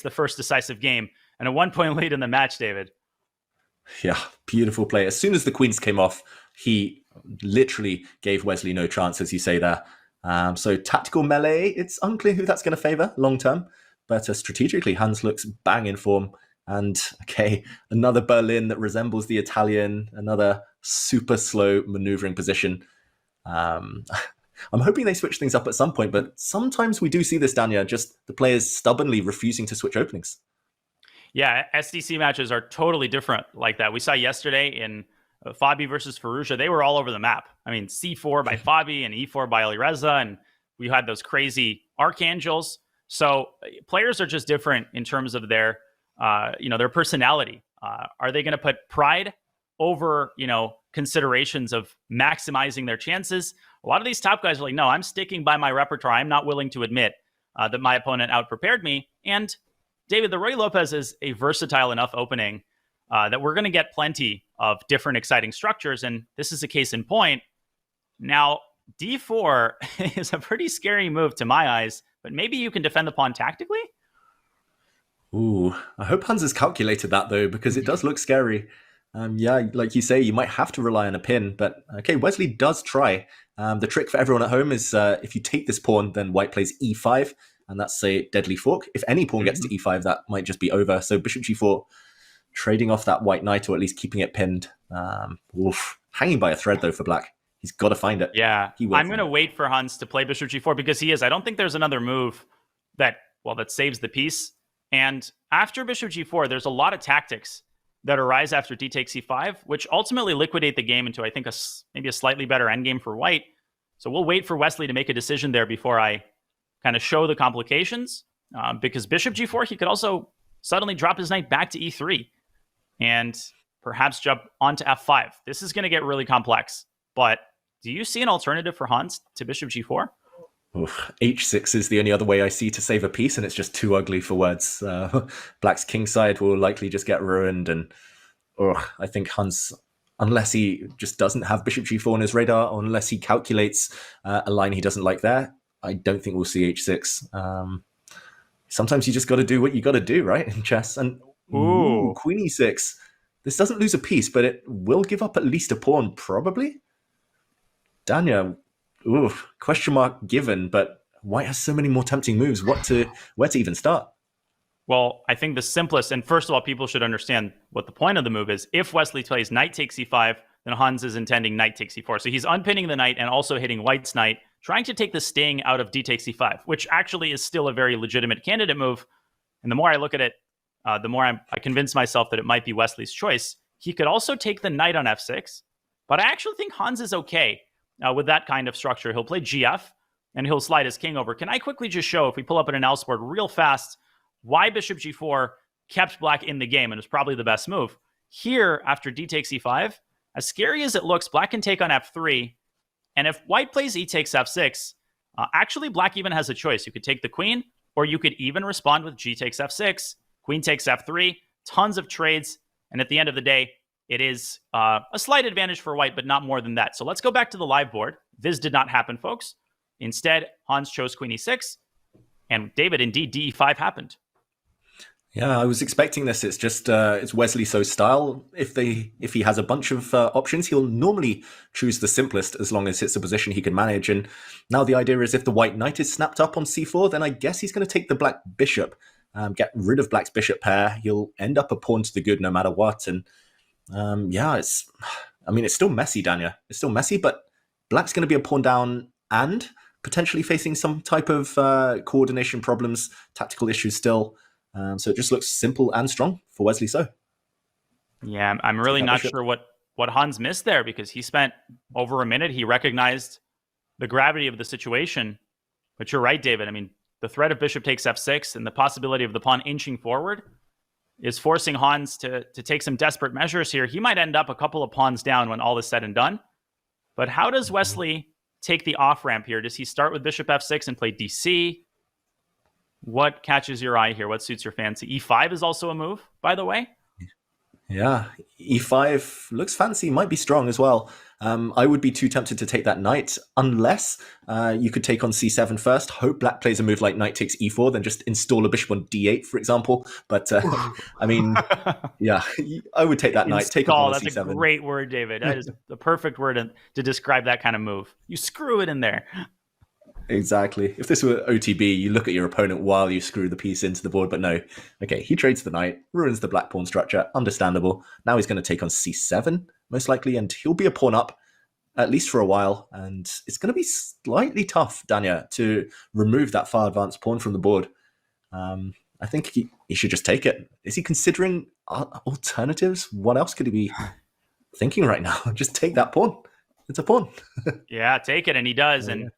the first decisive game and a 1-point lead in the match, David. Yeah, beautiful play. As soon as the queens came off, he literally gave Wesley no chance, as you say there. So tactical melee, it's unclear who that's going to favor long term. But strategically, Hans looks bang in form. And okay, another Berlin that resembles the Italian, another super slow maneuvering position. I'm hoping they switch things up at some point, but sometimes we do see this, Dania, just the players stubbornly refusing to switch openings. Yeah, SDC matches are totally different like that. We saw yesterday in Fabi versus Fallujah, they were all over the map. I mean, C4 by Fabi and E4 by Alireza, and we had those crazy archangels. So players are just different in terms of their, their personality. Are they going to put pride over, considerations of maximizing their chances? A lot of these top guys are like, no, I'm sticking by my repertoire. I'm not willing to admit that my opponent outprepared me. And David, the Roy Lopez is a versatile enough opening that we're going to get plenty of different exciting structures. And this is a case in point. Now, D4 is a pretty scary move to my eyes, but maybe you can defend the pawn tactically? Ooh, I hope Hans has calculated that, though, because it does look scary. Yeah, like you say, you might have to rely on a pin, but okay, Wesley does try. The trick for everyone at home is if you take this pawn, then white plays e5, and that's a deadly fork. If any pawn gets to e5, that might just be over. So bishop g4, trading off that white knight, or at least keeping it pinned. Hanging by a thread, though, for black. He's got to find it. Yeah, I'm going to wait for Hans to play bishop g4 because he is. I don't think there's another move that saves the piece. And after bishop g4, there's a lot of tactics that arise after d takes c5, which ultimately liquidate the game into, I think, maybe a slightly better endgame for white. So we'll wait for Wesley to make a decision there before I kind of show the complications. Because bishop g4, he could also suddenly drop his knight back to e3 and perhaps jump onto f5. This is going to get really complex. But do you see an alternative for Hans to bishop g4? H6 is the only other way I see to save a piece, and it's just too ugly for words. Black's kingside will likely just get ruined, and I think Hans, unless he just doesn't have bishop g4 on his radar, or unless he calculates a line he doesn't like there, I don't think we'll see h6. Sometimes you just got to do what you got to do, right, in chess. And queen e6. This doesn't lose a piece, but it will give up at least a pawn, probably. Dania, question mark given, but white has so many more tempting moves. Where to even start? Well, I think the simplest, and first of all, people should understand what the point of the move is. If Wesley plays knight takes c5, then Hans is intending knight takes c4. So he's unpinning the knight and also hitting white's knight, trying to take the sting out of d takes c5, which actually is still a very legitimate candidate move. And the more I look at it, the more I convince myself that it might be Wesley's choice. He could also take the knight on f6, but I actually think Hans is okay with that kind of structure. He'll play gf, and he'll slide his king over. Can I quickly just show, if we pull up an analysis board real fast, why bishop g4 kept black in the game and was probably the best move? Here, after d takes e5, as scary as it looks, black can take on f3, and if white plays e takes f6, actually black even has a choice. You could take the queen, or you could even respond with g takes f6, queen takes f3, tons of trades, and at the end of the day, it is a slight advantage for white, but not more than that. So let's go back to the live board. This did not happen, folks. Instead, Hans chose queen e6, and David, indeed, de5 happened. Yeah, I was expecting this. It's just it's Wesley so style. If he has a bunch of options, he'll normally choose the simplest as long as it's a position he can manage. And now the idea is if the white knight is snapped up on c4, then I guess he's going to take the black bishop, get rid of black's bishop pair. He'll end up a pawn to the good no matter what. And it's still messy, Dania. It's still messy, but black's going to be a pawn down and potentially facing some type of coordination problems, tactical issues still. So it just looks simple and strong for Wesley. So, yeah, I'm really not sure what Hans missed there, because he spent over a minute. He recognized the gravity of the situation. But you're right, David. I mean, the threat of bishop takes f6 and the possibility of the pawn inching forward is forcing Hans to take some desperate measures here. He might end up a couple of pawns down when all is said and done. But how does Wesley take the off-ramp here? Does he start with bishop f6 and play dc? What catches your eye here? What suits your fancy? e5 is also a move, by the way. Yeah, e5 looks fancy, might be strong as well. I would be too tempted to take that knight, unless you could take on c7 first, hope black plays a move like knight takes e4, then just install a bishop on d8, for example. But, I mean, yeah, I would take that knight, take a pawn on That's c7. a great word, David. That is the perfect word to describe that kind of move. You screw it in there. Exactly. If this were OTB, you look at your opponent while you screw the piece into the board, but no. Okay, he trades the knight, ruins the black pawn structure, understandable. Now he's going to take on c7, most likely, and he'll be a pawn up, at least for a while, and it's going to be slightly tough, Danya, to remove that far advanced pawn from the board. I think he should just take it. Is he considering alternatives? What else could he be thinking right now? Just take that pawn. It's a pawn. Yeah, take it, and he does. And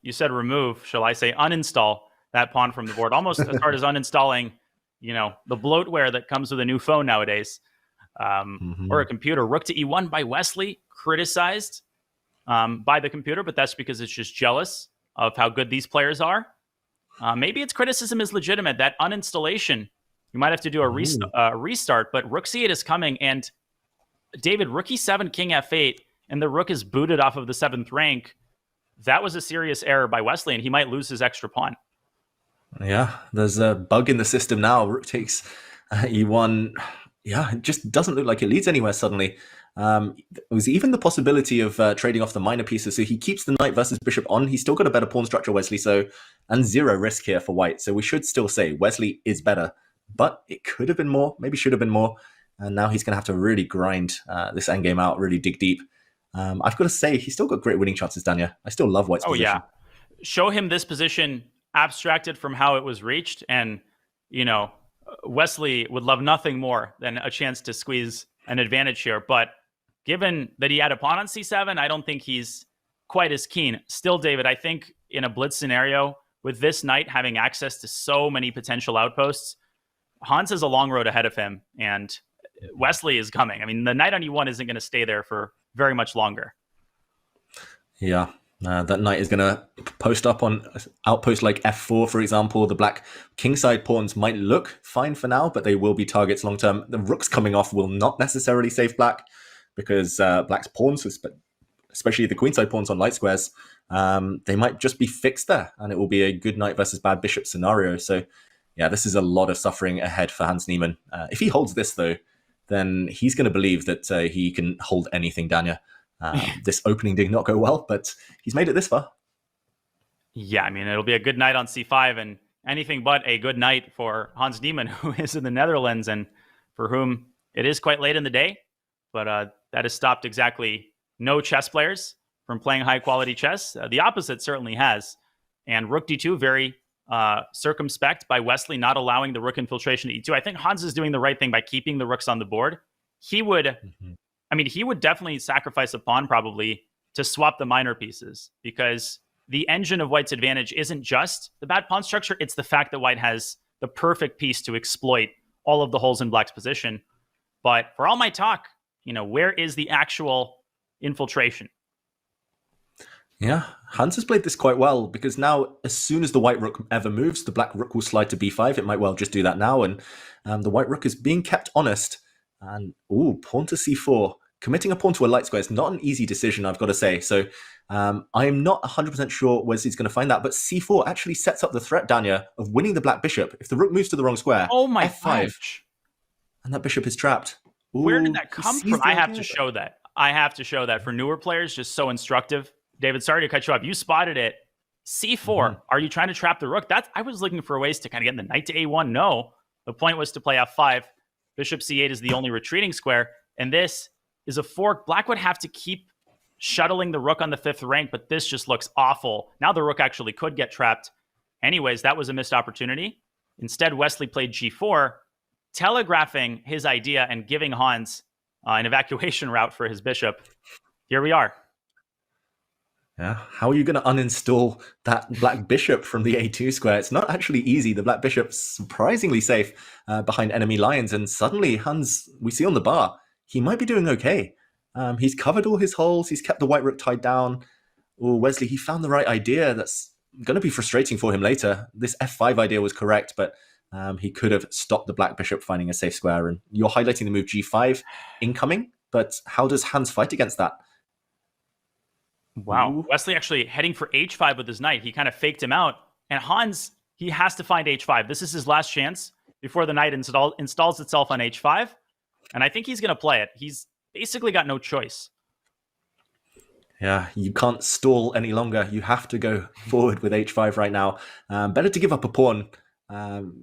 you said remove. Shall I say uninstall that pawn from the board? Almost as hard as uninstalling, the bloatware that comes with a new phone nowadays, or a computer. Rook to e1 by Wesley, criticized by the computer, but that's because it's just jealous of how good these players are. Maybe its criticism is legitimate. That uninstallation, you might have to do a restart, but rook c8 is coming, and David, rook e7, king f8, and the rook is booted off of the 7th rank. That was a serious error by Wesley, and he might lose his extra pawn. Yeah, there's a bug in the system now. Rook takes e1. Yeah, it just doesn't look like it leads anywhere suddenly. There was even the possibility of trading off the minor pieces, so he keeps the knight versus bishop on. He's still got a better pawn structure, Wesley, and zero risk here for white. So we should still say Wesley is better, but it could have been more, maybe should have been more. And now he's going to have to really grind this endgame out, really dig deep. I've got to say, he's still got great winning chances, Danya. I still love White's position. Yeah. Show him this position abstracted from how it was reached, and, Wesley would love nothing more than a chance to squeeze an advantage here. But given that he had a pawn on c7, I don't think he's quite as keen. Still, David, I think in a blitz scenario, with this knight having access to so many potential outposts, Hans has a long road ahead of him, and Wesley is coming. I mean, the knight on e1 isn't going to stay there for very much longer. Yeah, that knight is going to post up on outposts like f4, for example. The black kingside pawns might look fine for now, but they will be targets long term. The rooks coming off will not necessarily save black, because black's pawns, especially the queenside pawns on light squares, they might just be fixed there, and it will be a good knight versus bad bishop scenario. So yeah, this is a lot of suffering ahead for Hans Niemann. If he holds this, though, then he's going to believe that he can hold anything, Danya. This opening did not go well, but he's made it this far. Yeah, I mean, it'll be a good night on c5, and anything but a good night for Hans Niemann, who is in the Netherlands, and for whom it is quite late in the day. But that has stopped exactly no chess players from playing high-quality chess. The opposite certainly has. And rook d2, very circumspect by Wesley, not allowing the rook infiltration to e2. I think Hans is doing the right thing by keeping the rooks on the board. He would, he would definitely sacrifice a pawn probably to swap the minor pieces, because the engine of White's advantage isn't just the bad pawn structure, it's the fact that White has the perfect piece to exploit all of the holes in Black's position. But for all my talk, where is the actual infiltration? Yeah, Hans has played this quite well, because now as soon as the white rook ever moves, the black rook will slide to b5. It might well just do that now, and the white rook is being kept honest. And pawn to c4. Committing a pawn to a light square is not an easy decision, I've got to say. So I am not 100% sure Wesley's going to find that, but c4 actually sets up the threat, Danya, of winning the black bishop. If the rook moves to the wrong square, oh my f5, gosh. And that bishop is trapped. Where did that come from? I have to show that. I have to show that for newer players, just so instructive. David, sorry to cut you off. You spotted it. c4. Are you trying to trap the rook? I was looking for ways to kind of get the knight to a1. No, the point was to play f5. Bishop c8 is the only retreating square, and this is a fork. Black would have to keep shuttling the rook on the 5th rank, but this just looks awful. Now the rook actually could get trapped. Anyways, that was a missed opportunity. Instead, Wesley played g4, telegraphing his idea and giving Hans an evacuation route for his bishop. Here we are. Yeah, how are you going to uninstall that black bishop from the a2 square? It's not actually easy. The black bishop's surprisingly safe behind enemy lions, and suddenly Hans, we see on the bar, he might be doing okay. He's covered all his holes. He's kept the white rook tied down. Wesley, he found the right idea. That's going to be frustrating for him later. This f5 idea was correct, but he could have stopped the black bishop finding a safe square. And you're highlighting the move g5 incoming, but how does Hans fight against that? Wow. Ooh. Wesley actually heading for h5 with his knight. He kind of faked him out. And Hans, he has to find h5. This is his last chance before the knight installs itself on h5. And I think he's going to play it. He's basically got no choice. Yeah, you can't stall any longer. You have to go forward with h5 right now. Better to give up a pawn,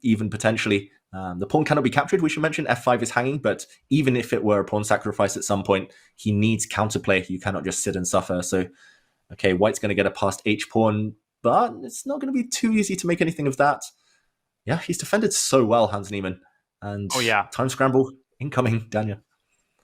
even potentially. The pawn cannot be captured, we should mention. f5 is hanging, but even if it were a pawn sacrifice at some point, he needs counterplay. You cannot just sit and suffer. So, okay, white's going to get a past h-pawn, but it's not going to be too easy to make anything of that. Yeah, he's defended so well, Hans Niemann. And oh, yeah. Time scramble incoming, Daniel.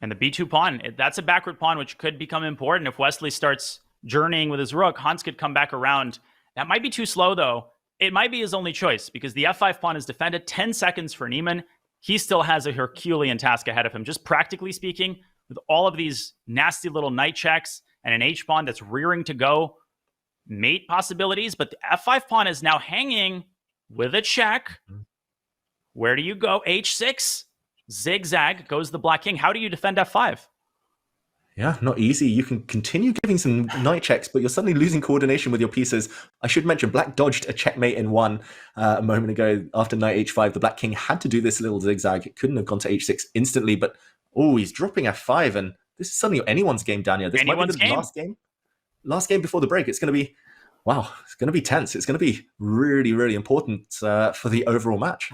And the b2 pawn, that's a backward pawn, which could become important. If Wesley starts journeying with his rook, Hans could come back around. That might be too slow, though. It might be his only choice, because the f5 pawn is defended. 10 seconds for Niemann. He still has a Herculean task ahead of him. Just practically speaking, with all of these nasty little knight checks and an h-pawn that's rearing to go, mate possibilities. But the f5 pawn is now hanging with a check. Where do you go? h6. Zigzag goes the black king. How do you defend f5? Yeah, not easy. You can continue giving some knight checks, but you're suddenly losing coordination with your pieces. I should mention, black dodged a checkmate in one a moment ago after knight h5. The black king had to do this little zigzag. It couldn't have gone to h6 instantly, but he's dropping f5, and this is suddenly anyone's game, Daniel. This might be the last game. Last game before the break. It's going to be, wow, it's going to be tense. It's going to be really, really important for the overall match.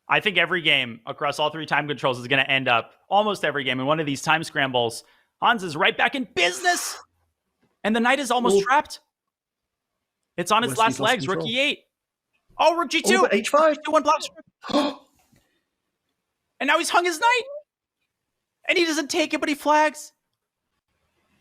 I think every game across all three time controls is going to end up, almost every game, in one of these time scrambles. Hans is right back in business. And the knight is almost trapped. It's on its last legs. Rook e8. Oh, rook g2. h5. One block strip. And now he's hung his knight. And he doesn't take it, but he flags.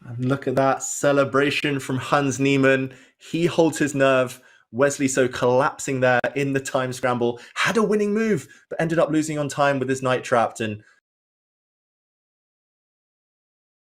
And look at that celebration from Hans Niemann. He holds his nerve. Wesley so collapsing there in the time scramble. Had a winning move, but ended up losing on time with his knight trapped. And